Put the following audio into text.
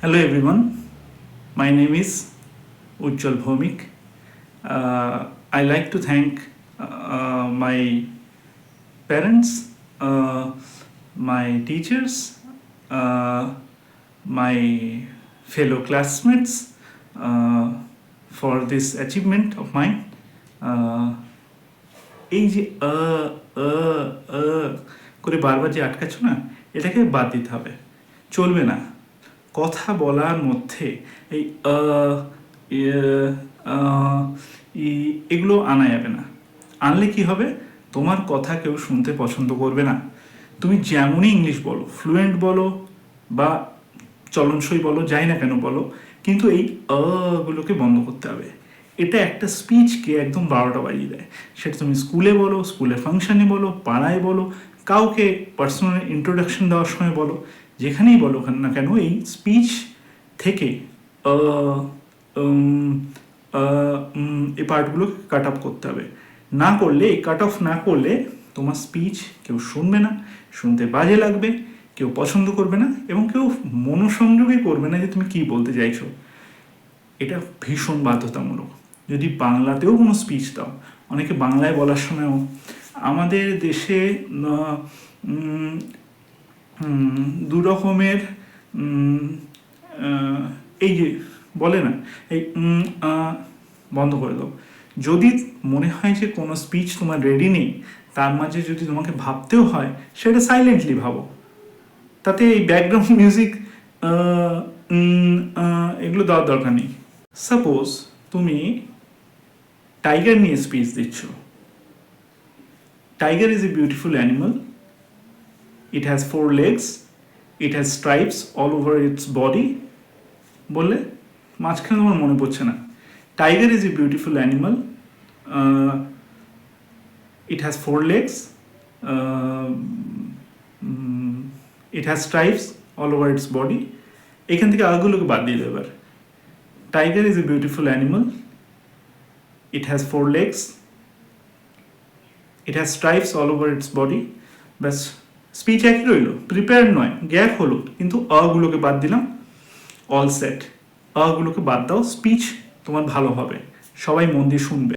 Hello everyone, my name is Ujjwal Bhomik. I like to thank my parents, my teachers, my fellow classmates for this achievement of mine. এই যে করে বারবার যে আটকাচ্ছ না, এটাকে বাদ দিতে হবে, চলবে না। কথা বলার মধ্যে এই এগুলো আনা যাবে না। আনলে কি হবে, তোমার কথা কেউ শুনতে পছন্দ করবে না। তুমি যেমনই ইংলিশ বলো, ফ্লুয়েন্ট বলো বা চলনসই বলো, যাই না কেন বলো, কিন্তু এই গুলোকে বন্ধ করতে হবে। এটা একটা স্পিচকে একদম 12টা বাজিয়ে দেয়। সেটা তুমি স্কুলে বলো, স্কুলের ফাংশনে বলো, পাড়ায় বলো, কাউকে পার্সোনাল ইন্ট্রোডাকশন দেওয়ার সময় বলো, যেখানেই বলো না কেন, এই স্পিচ থেকে এই পার্টগুলোকে কাট অফ করতে হবে। না করলে, এই কাট অফ না করলে তোমার স্পিচ কেউ শুনবে না, শুনতে বাজে লাগবে, কেউ পছন্দ করবে না, এবং কেউ মনোসংযোগই করবে না যে তুমি কি বলতে চাইছো। এটা ভীষণ বাধ্যতামূলক। যদি বাংলাতেও কোনো স্পিচ দাও, অনেকে বাংলায় বলার সময়ও, আমাদের দেশে দু রকমের এই যে বলে না, এই বন্ধ করে দাও। যদি মনে হয় যে কোনো স্পিচ তোমার রেডি নেই, তার মাঝে যদি তোমাকে ভাবতেও হয়, সেটা সাইলেন্টলি ভাবো। তাতে এই ব্যাকগ্রাউন্ড মিউজিক এগুলো দেওয়ার দরকার নেই। সাপোজ তুমি টাইগার নিয়ে স্পিচ দিচ্ছ। Tiger is a beautiful animal. It has 4 legs. It has stripes all over its body. বললে মাঝখানে তোমার মনে পড়ছে না। Tiger is a beautiful animal. It has 4 legs. It has stripes all over its body. এখান থেকে আগগুলোকে বাদ দিয়ে দেবে এবার। Tiger is a beautiful animal. It has 4 legs. It has stripes all over its body. ব্যাস, স্পিচ একই রইল, prepare নয়, গ্যাপ হলো, কিন্তু গুলোকে বাদ দিলাম। All set. গুলোকে বাদ দাও, স্পিচ তোমার ভালো হবে, সবাই মন দিয়ে শুনবে।